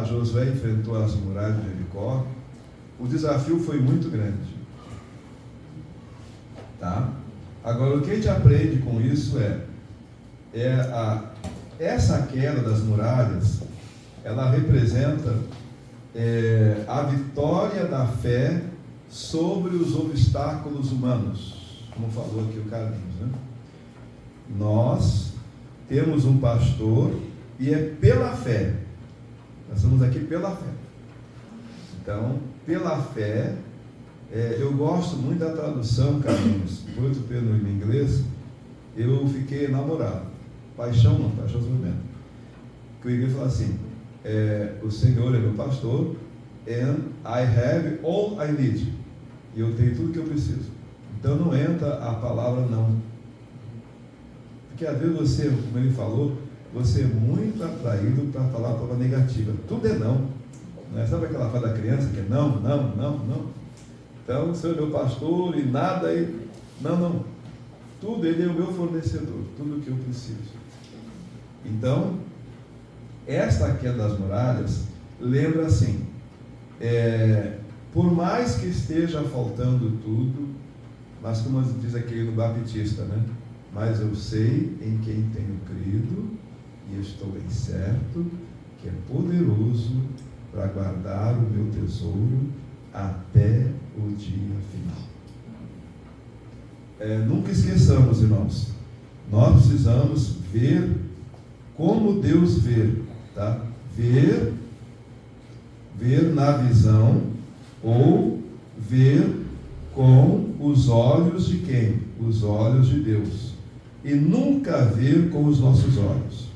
Josué enfrentou as muralhas de Jericó, o desafio foi muito grande. Tá? Agora, o que a gente aprende com isso essa queda das muralhas, ela representa a vitória da fé sobre os obstáculos humanos, como falou aqui o Carlinhos, né? Nós temos um pastor e é pela fé. Nós estamos aqui pela fé. Então, pela fé, eu gosto muito da tradução, Carlinhos, muito pelo inglês, eu fiquei enamorado. Paixão não, paixão sofrimento. Que o inglês fala assim, o Senhor é meu pastor, and I have all I need. E eu tenho tudo que eu preciso. Então não entra a palavra não. Porque às vezes você, como ele falou, você é muito atraído para falar a palavra negativa. Tudo é não. Não é? Sabe aquela fala da criança que é não, não, não, não? Então, o Senhor é meu pastor e nada é... Não, não. Tudo, Ele é o meu fornecedor. Tudo o que eu preciso. Então, esta queda das muralhas lembra assim, por mais que esteja faltando tudo, mas como diz aqui no Baptista, né? Mas eu sei em quem tenho crido e estou bem certo que é poderoso para guardar o meu tesouro até o dia final. Nunca esqueçamos, irmãos, nós precisamos ver como Deus vê, tá? Ver na visão ou ver com os olhos de quem? Os olhos de Deus. E nunca ver com os nossos olhos.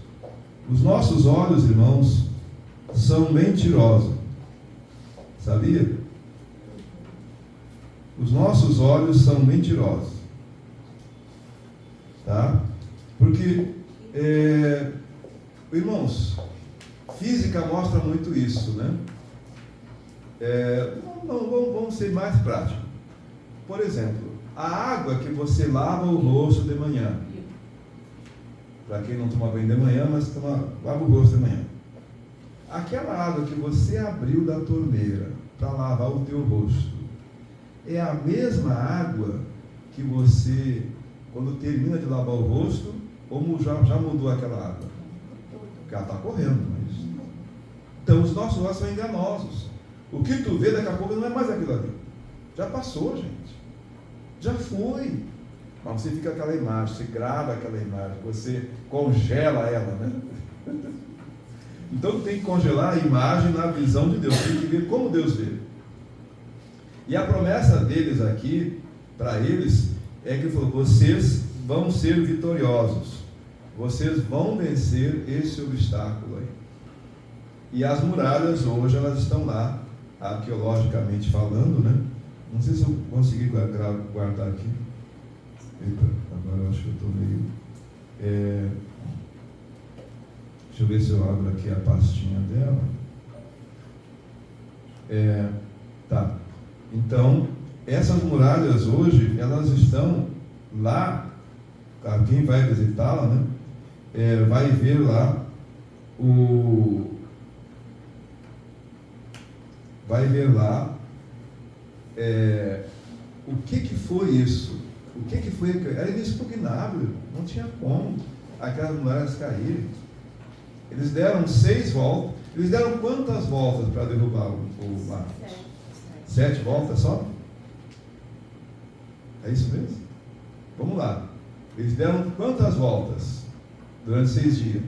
Os nossos olhos, irmãos, são mentirosos. Sabia? Os nossos olhos são mentirosos. Tá? Porque, irmãos, física mostra muito isso, né? Vamos ser mais práticos. Por exemplo, a água que você lava o rosto de manhã. Para quem não toma banho de manhã, mas lava o rosto de manhã. Aquela água que você abriu da torneira para lavar o teu rosto, é a mesma água que você, quando termina de lavar o rosto, ou já mudou aquela água? Porque ela está correndo. Mas... Então, os nossos olhos são enganosos. O que tu vê daqui a pouco não é mais aquilo ali. Já passou, gente. Já foi. Mas você fica aquela imagem, você grava aquela imagem, você congela ela, né? Então tem que congelar a imagem na visão de Deus, tem que ver como Deus vê. E a promessa deles aqui, para eles, é que ele falou, vocês vão ser vitoriosos, vocês vão vencer esse obstáculo aí. E as muralhas hoje, elas estão lá, arqueologicamente falando, né? Não sei se eu consegui guardar aqui. Eita, agora eu acho que eu estou meio... Deixa eu ver se eu abro aqui a pastinha dela. Tá. Então, essas muralhas hoje, elas estão lá. Quem vai visitá-la, né? Vai ver lá vai ver lá o que foi isso. O que foi? Era inexpugnável, não tinha como aquelas muralhas caírem. Eles deram 6 voltas. Eles deram quantas voltas para derrubar o Marcos? 7 voltas só? É isso mesmo? Vamos lá. Eles deram quantas voltas durante 6 dias?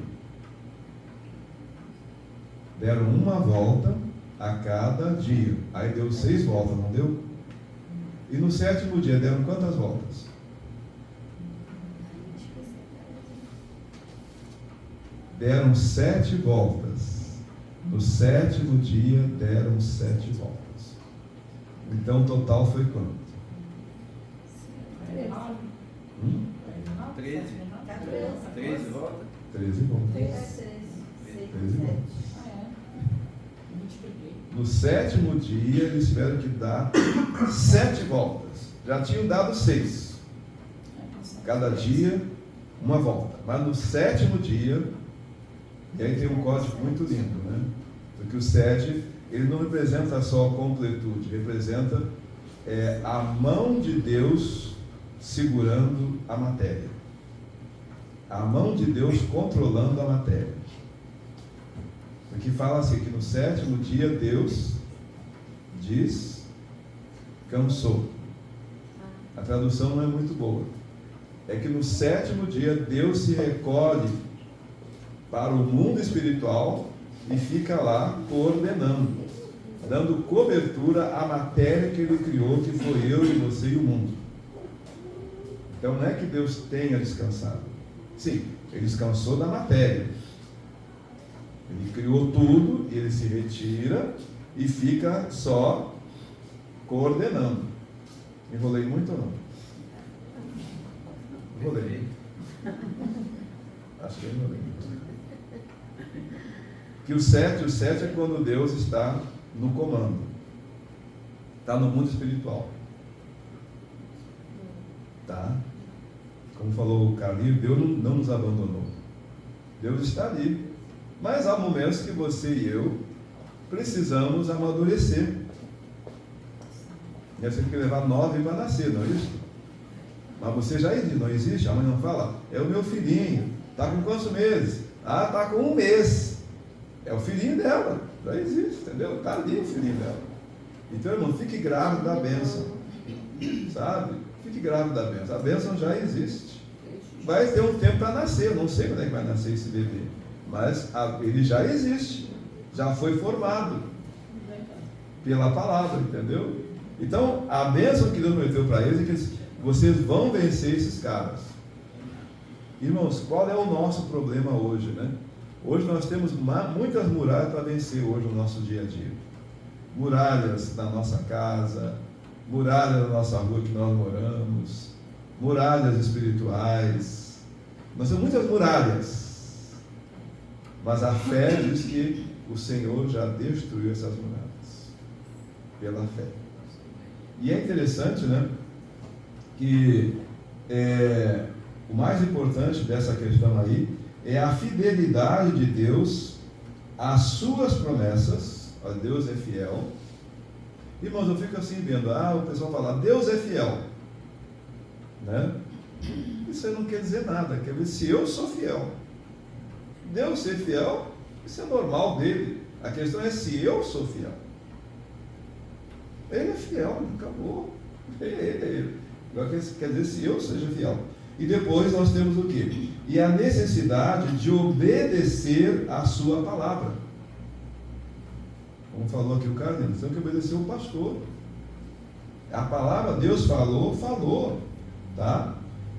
Deram uma volta a cada dia. Aí deu 6 voltas, não deu? E no 7º dia deram quantas voltas? Deram 7 voltas. No 7º dia deram 7 voltas. Então o total foi quanto? 13 voltas? 13 voltas. 13 voltas. No 7º dia eles tiveram que dar 7 voltas. Já tinham dado 6. Cada dia uma volta. Mas no 7º dia, e aí tem um código muito lindo, né? Porque o 7, ele não representa só a completude, representa a mão de Deus segurando a matéria. A mão de Deus controlando a matéria. Porque fala assim, que no 7º dia Deus descansou. A tradução não é muito boa. É que no 7º dia Deus se recolhe para o mundo espiritual e fica lá coordenando, dando cobertura à matéria que Ele criou, que foi eu e você e o mundo. Então não é que Deus tenha descansado. Sim, Ele descansou da matéria. Ele criou tudo, Ele se retira e fica só coordenando. Enrolei muito ou não? Enrolei. Acho que eu enrolei muito. Que o 7 é quando Deus está no comando. Está no mundo espiritual. Tá? Como falou o Carlinhos, Deus não nos abandonou. Deus está ali. Mas há momentos que você e eu precisamos amadurecer. Nós temos que levar 9 para nascer, não é isso? Mas você já existe, não existe? A mãe não fala, é o meu filhinho. Está com quantos meses? Ah, está com 1 mês. É o filhinho dela, já existe, entendeu? Está ali o filhinho dela. Então, irmão, fique grávido da bênção. Sabe? Fique grávido da bênção. A bênção já existe. Vai ter um tempo para nascer. Eu não sei quando é que vai nascer esse bebê. Mas ele já existe. Já foi formado. Pela palavra, entendeu? Então, a bênção que Deus prometeu para eles é que vocês vão vencer esses caras. Irmãos, qual é o nosso problema hoje, né? Hoje nós temos muitas muralhas para vencer hoje no nosso dia a dia. Muralhas na nossa casa, muralhas na nossa rua que nós moramos, muralhas espirituais. Nós temos muitas muralhas. Mas a fé diz que o Senhor já destruiu essas muralhas. Pela fé. E é interessante, né? Que o mais importante dessa questão aí é a fidelidade de Deus às suas promessas. Deus é fiel. Irmãos, eu fico assim vendo, o pessoal fala, Deus é fiel, né? Isso aí não quer dizer nada, quer dizer se eu sou fiel. Deus ser fiel, isso é normal dele. A questão é se eu sou fiel. Ele é fiel, acabou. Ele. Agora quer dizer se eu seja fiel. E depois nós temos o quê? E a necessidade de obedecer a sua palavra. Como falou aqui o Carlinhos, nós temos que obedecer o pastor. A palavra Deus falou, tá?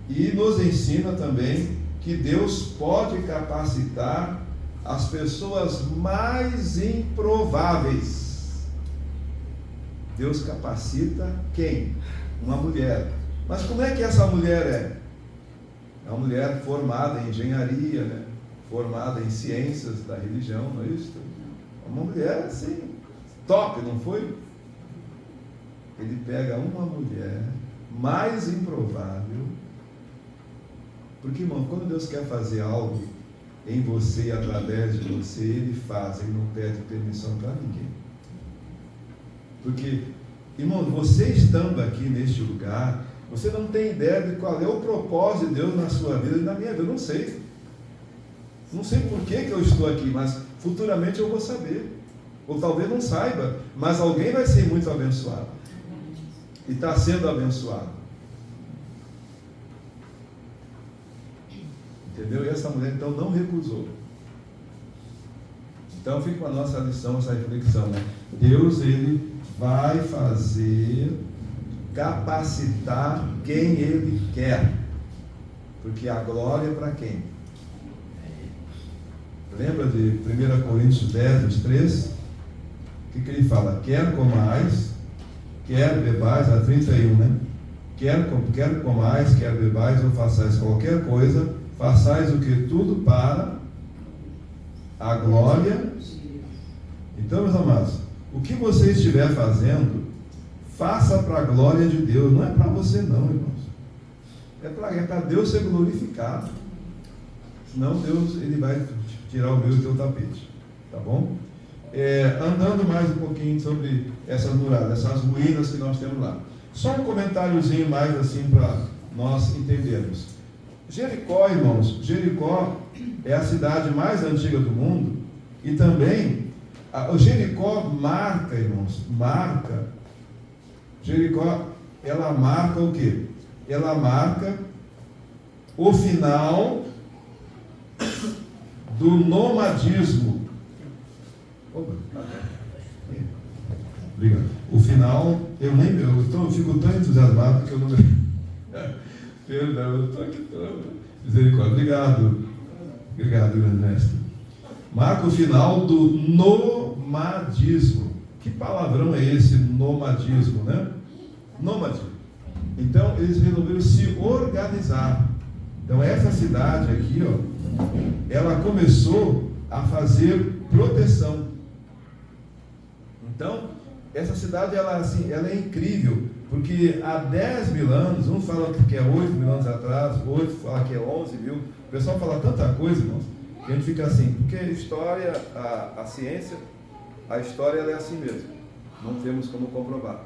E nos ensina também que Deus pode capacitar as pessoas mais improváveis. Deus capacita quem? Uma mulher. Mas como é que essa mulher é? É uma mulher formada em engenharia, né? Formada em ciências da religião, não é isso? Uma mulher assim, top, não foi? Ele pega uma mulher mais improvável, porque, irmão, quando Deus quer fazer algo em você e através de você, Ele faz, Ele não pede permissão para ninguém. Porque, irmão, você estando aqui neste lugar, você não tem ideia de qual é o propósito de Deus na sua vida e na minha vida. Eu não sei. Não sei por que eu estou aqui, mas futuramente eu vou saber. Ou talvez não saiba, mas alguém vai ser muito abençoado. E está sendo abençoado. Entendeu? E essa mulher então não recusou. Então fica com a nossa lição, essa reflexão, né? Deus, Ele vai fazer capacitar quem Ele quer. Porque a glória é para quem? Lembra de 1 Coríntios 10, 23? O que ele fala? Quer comais, quer bebais, a 31, né? Quer comais, quer bebais ou façais qualquer coisa, façais o que? Tudo para a glória. Então, meus amados, o que você estiver fazendo, faça para a glória de Deus, não é para você não, irmãos. É para Deus ser glorificado. Senão Deus, Ele vai tirar o meu e o teu tapete. Tá bom? andando mais um pouquinho sobre essas muralhas, essas ruínas que nós temos lá. Só um comentáriozinho mais assim para nós entendermos. Jericó, irmãos, Jericó é a cidade mais antiga do mundo e também o Jericó marca, irmãos, Jericó, ela marca o quê? Ela marca o final do nomadismo. Opa. Obrigado. O final, eu fico tão entusiasmado que eu não... Perdão, eu estou aqui todo. Misericórdia. Obrigado, grande mestre. Marca o final do nomadismo. Que palavrão é esse, nomadismo, né? Nômade. Então, eles resolveram se organizar. Então, essa cidade aqui, ó, ela começou a fazer proteção. Então, essa cidade, ela é incrível, porque há 10 mil anos, um fala que é 8 mil anos atrás, outro fala que é 11 mil, o pessoal fala tanta coisa, irmãos, que a gente fica assim, porque a história, a ciência, a história ela é assim mesmo, não temos como comprovar,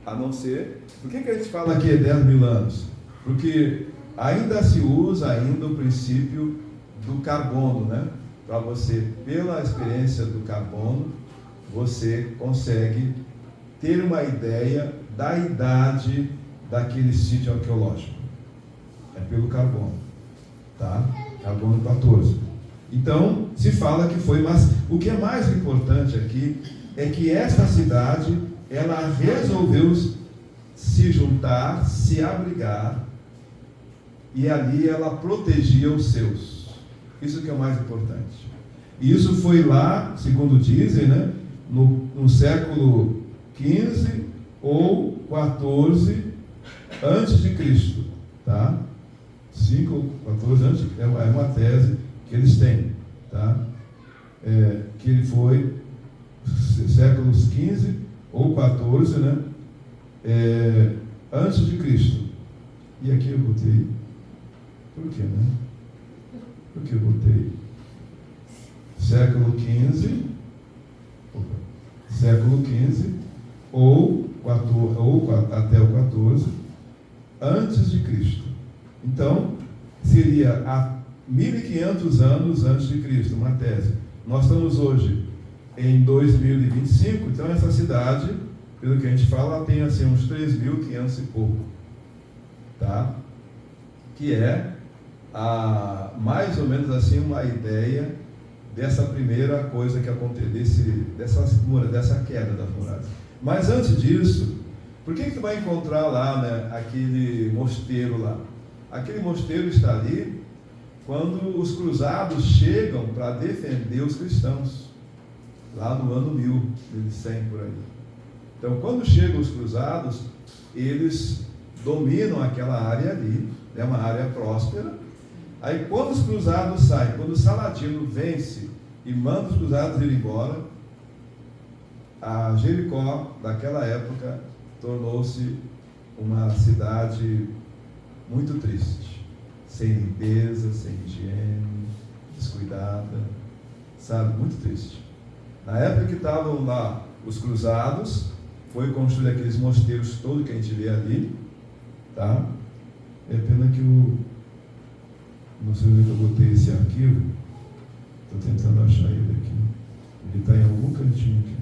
a não ser, por que a gente fala que é 10 mil anos? Porque ainda se usa ainda o princípio do carbono, né? Para você, pela experiência do carbono, você consegue ter uma ideia da idade daquele sítio arqueológico. É pelo carbono, tá? Carbono 14. Então, se fala que foi, mas o que é mais importante aqui é que esta cidade, ela resolveu se juntar, se abrigar, e ali ela protegia os seus. Isso que é o mais importante. E isso foi lá, segundo dizem, né, no século XV ou XIV antes de Cristo, tá? 5 ou 14 antes, é uma tese que eles têm, tá? Que ele foi séculos XV ou XIV, né? Antes de Cristo. E aqui eu botei, por quê, né? Por que eu botei século XV, ou até o XIV, antes de Cristo. Então, seria há 1500 anos antes de Cristo, uma tese. Nós estamos hoje em 2025, então essa cidade, pelo que a gente fala, ela tem assim uns 3.500 e pouco, tá? Que é mais ou menos assim uma ideia dessa primeira coisa que aconteceu, dessa queda das muralhas. Mas antes disso, por que tu vai encontrar lá, né, aquele mosteiro lá? Aquele mosteiro está ali quando os cruzados chegam para defender os cristãos, lá no ano 1100 por aí. Então, quando chegam os cruzados, eles dominam aquela área ali, é uma área próspera. Aí, quando os cruzados saem, quando o Saladino vence e manda os cruzados ir embora, a Jericó, daquela época, tornou-se uma cidade muito triste, sem limpeza, sem higiene, descuidada, sabe, muito triste. Na época que estavam lá os cruzados, foi construído aqueles mosteiros todos que a gente vê ali, tá? É pena que não sei onde eu botei esse arquivo, estou tentando achar ele aqui, ele está em algum cantinho aqui.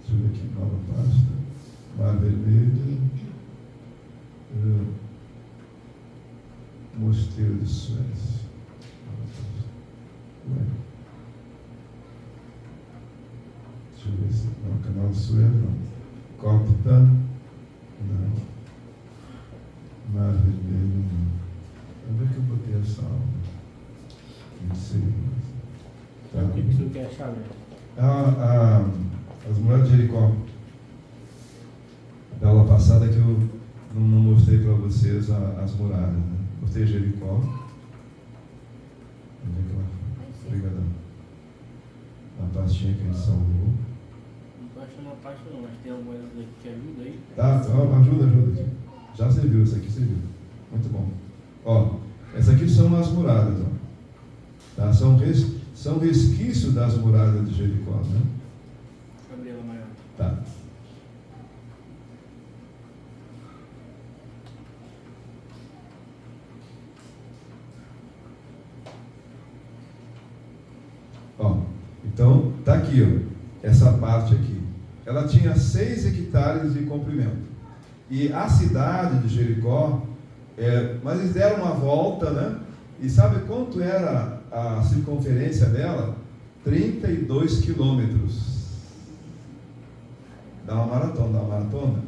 Deixa eu ver aqui, nova pasta, Mar Vermelho, Mosteiro de Suécia. Deixa eu ver se não, Canal de Suez não. Copta, não. Mar Vermelho não. Onde é que eu botei essa aula? Não sei. Tá. O que você quer achar, né? As muralhas de Jericó. Da aula passada que eu não mostrei para vocês as muralhas, né? Mostrei Jericó. Onde é que ela foi? Obrigadão. A pastinha que a gente salvou. Não estou achando uma pasta não, mas tem alguma coisa que te ajuda aí? Tá, ajuda. Já serviu, essa aqui serviu. Muito bom. Ó, essas aqui são as muralhas, ó. Tá? são resquícios das muralhas de Jericó, né? Gabriela Maior. Tá. Ó, então, tá aqui, ó, essa parte aqui. Ela tinha 6 hectares de comprimento. E a cidade de Jericó, mas eles deram uma volta, né? E sabe quanto era a circunferência dela? 32 quilômetros. Dá uma maratona.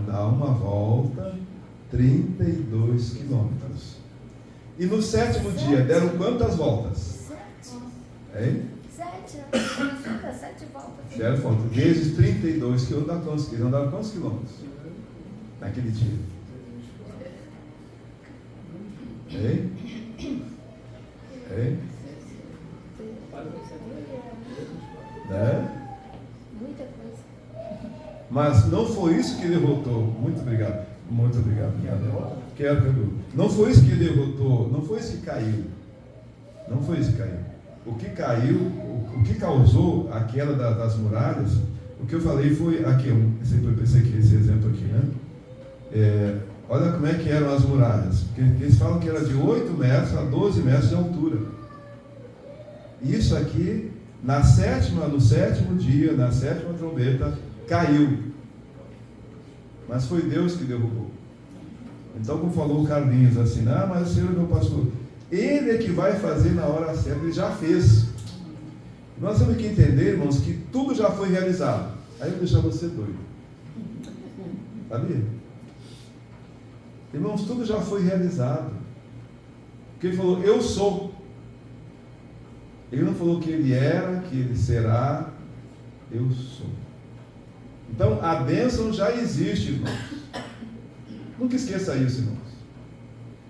Dá uma volta, 32 quilômetros. E no 7º dia, deram quantas voltas? 7. Hein? 7 voltas. 7 voltas. Vezes 32 quilômetros. Eles andaram quantos quilômetros? Naquele dia. Hein? Hein? Né? Muita coisa. Mas não foi isso que derrotou. Muito obrigado. Muito obrigado. Quero, Cadu. Não foi isso que derrotou. Não foi isso que caiu. Não foi isso que caiu. O que caiu, o que causou a queda das muralhas, o que eu falei foi aqui, esse exemplo aqui, né? Olha como é que eram as muralhas. Porque eles falam que era de 8 metros a 12 metros de altura. Isso aqui, no 7º dia, na 7ª trombeta, caiu. Mas foi Deus que derrubou. Então, como falou o Carlinhos, assim, mas o Senhor é meu pastor. Ele é que vai fazer na hora certa, ele já fez. Nós temos que entender, irmãos, que tudo já foi realizado. Aí eu vou deixar você doido. Sabia? Irmãos, tudo já foi realizado. Porque ele falou, eu sou. Ele não falou que ele era, que ele será, eu sou. Então, a bênção já existe, irmãos. Nunca esqueça isso, irmãos.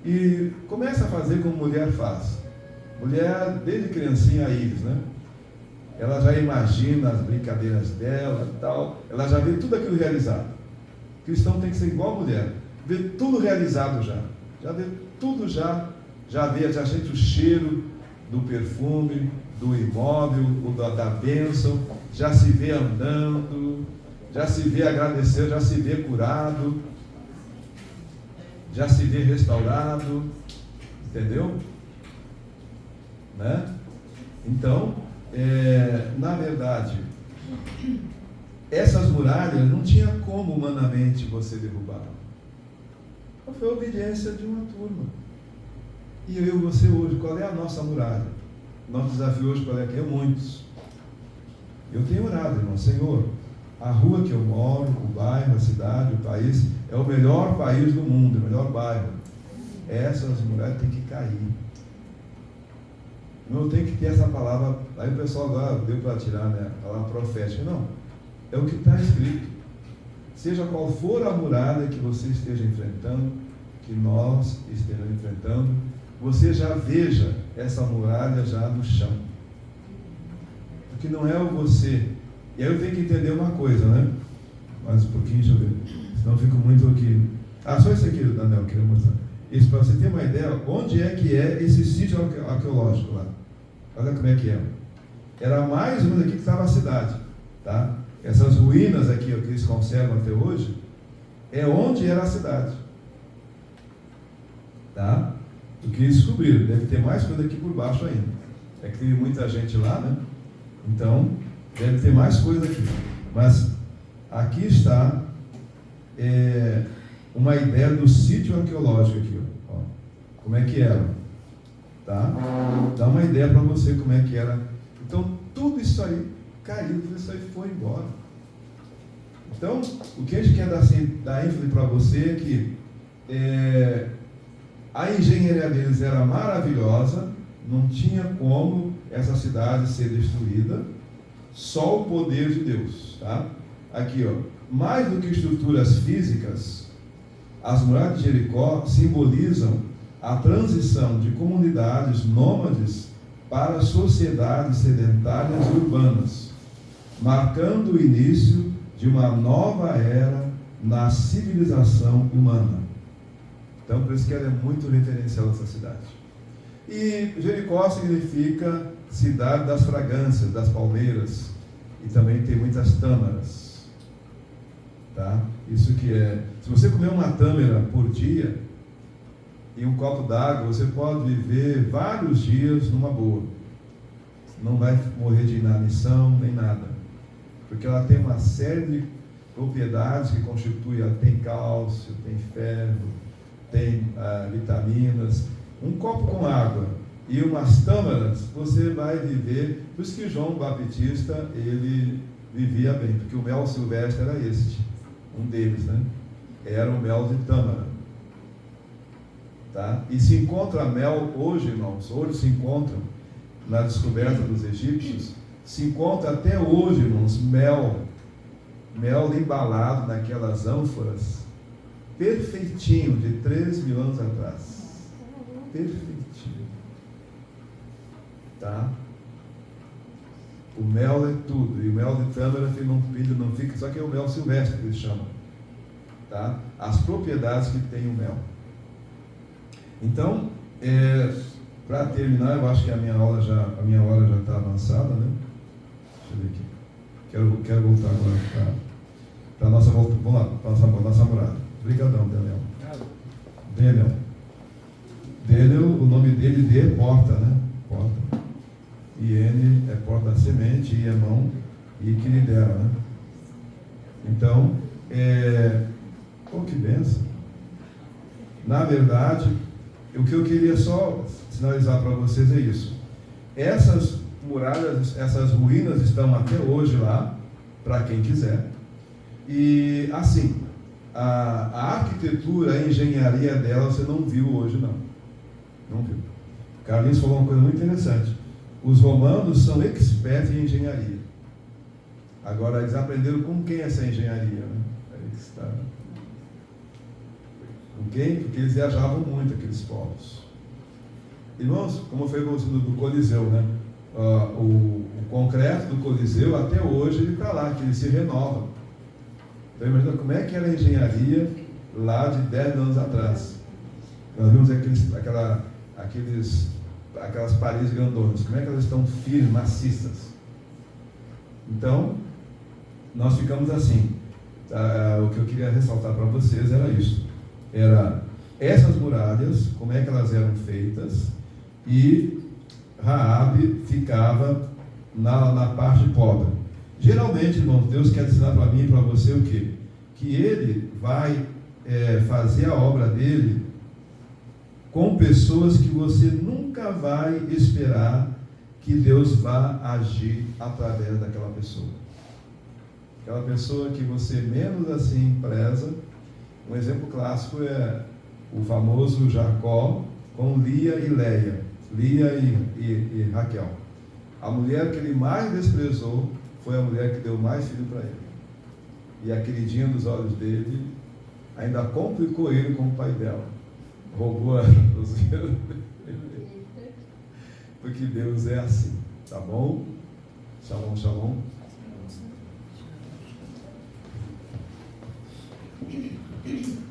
E começa a fazer como mulher faz. Mulher, desde criancinha, Iris, né? Ela já imagina as brincadeiras dela e tal. Ela já vê tudo aquilo realizado. O cristão tem que ser igual a mulher. Vê tudo realizado já. Já vê tudo já sente o cheiro do perfume, do imóvel, da bênção. Já se vê andando, já se vê agradecendo, já se vê curado, já se vê restaurado, entendeu? Né? Então, na verdade, essas muralhas não tinha como humanamente você derrubar. Foi a obediência de uma turma. E eu e você hoje, qual é a nossa muralha? Nosso desafio hoje qual é? Que é muitos. Eu tenho orado, irmão, Senhor, a rua que eu moro, o bairro, a cidade, o país, é o melhor país do mundo, o melhor bairro. Essas muralhas têm que cair. Não tem que ter essa palavra, aí o pessoal agora deu para tirar, né? A palavra profética. Não, é o que está escrito. Seja qual for a muralha que você esteja enfrentando, que nós estejamos enfrentando, você já veja essa muralha já no chão. Porque não é o você. E aí eu tenho que entender uma coisa, né? Mais um pouquinho, deixa eu ver. Senão eu fico muito aqui. Só esse aqui, Daniel, eu queria mostrar. Isso para você ter uma ideia, onde é que é esse sítio arqueológico lá. Olha como é que é. Era mais ou menos aqui que estava a cidade, tá? Essas ruínas aqui, ó, que eles conservam até hoje, é onde era a cidade. Tá? O que eles descobriram, deve ter mais coisa aqui por baixo ainda. É que teve muita gente lá, né? Então, deve ter mais coisa aqui. Mas aqui está uma ideia do sítio arqueológico aqui, ó. Como é que era? Tá? Dá uma ideia para você como é que era. Então, tudo isso aí caiu, tudo isso aí foi embora. Então, o que a gente quer dar ênfase para você é que a engenharia deles era maravilhosa, não tinha como essa cidade ser destruída, só o poder de Deus, tá? Aqui, ó, mais do que estruturas físicas, as muralhas de Jericó simbolizam a transição de comunidades nômades para sociedades sedentárias e urbanas, marcando o início de uma nova era na civilização humana. Então, por isso que ela é muito referencial essa cidade. E Jericó significa cidade das fragrâncias, das palmeiras, e também tem muitas tâmaras. Tá? Isso que é, se você comer uma tâmara por dia e um copo d'água, você pode viver vários dias numa boa. Não vai morrer de inanição nem nada, porque ela tem uma série de propriedades que constituem, ela tem cálcio, tem ferro, tem vitaminas. Um copo com água e umas tâmaras, você vai viver. Por isso que João Baptista, ele vivia bem, porque o mel silvestre era este, um deles, né? Era o mel de tâmara. Tá? E se encontra mel hoje, irmãos, hoje se encontra, na descoberta dos egípcios, se encontra até hoje, irmãos, mel embalado naquelas ânforas, perfeitinho, de 3.000 anos atrás. Perfeitinho. Tá? O mel é tudo, e o mel de tâmara não fica, só que é o mel silvestre que eles chamam. Tá? As propriedades que tem o mel. Então, para terminar, eu acho que a minha hora já está avançada, né? Deixa eu ver aqui. Quero voltar agora para a nossa volta. Vamos lá, para a nossa morada. Obrigadão, Daniel. Daniel, o nome dele D é porta, né? Porta. E N é porta da semente, I é mão, e que lidera, né? Então, que benção. Na verdade, o que eu queria só sinalizar para vocês é isso. Essas muralhas, essas ruínas estão até hoje lá, para quem quiser. E assim, a arquitetura, a engenharia dela você não viu hoje, não. Não viu. Carlinhos falou uma coisa muito interessante. Os romanos são expertos em engenharia. Agora, eles aprenderam com quem essa engenharia, né? Aí que está. Com quem? Porque eles viajavam muito, aqueles povos. Irmãos, como foi o do Coliseu, né? O concreto do Coliseu, até hoje, ele está lá, que ele se renova. Então, imagina como é que era a engenharia lá de 10 anos atrás. Nós vimos aquelas paredes grandonas, como é que elas estão firmes, maciças. Então, nós ficamos assim. O que eu queria ressaltar para vocês era isso. Era essas muralhas, como é que elas eram feitas, e Raabe ficava na parte pobre. Geralmente, irmãos, Deus quer ensinar para mim e para você o quê? Que Ele vai fazer a obra dele com pessoas que você nunca vai esperar que Deus vá agir através daquela pessoa. Aquela pessoa que você menos assim preza. Um exemplo clássico é o famoso Jacó com Lia e Leia, Lia e Raquel. A mulher que ele mais desprezou foi a mulher que deu mais filho para ele. E a queridinha dos olhos dele ainda complicou ele com o pai dela. Roubou os filhos. Porque Deus é assim. Tá bom? Shalom, shalom. Thank you.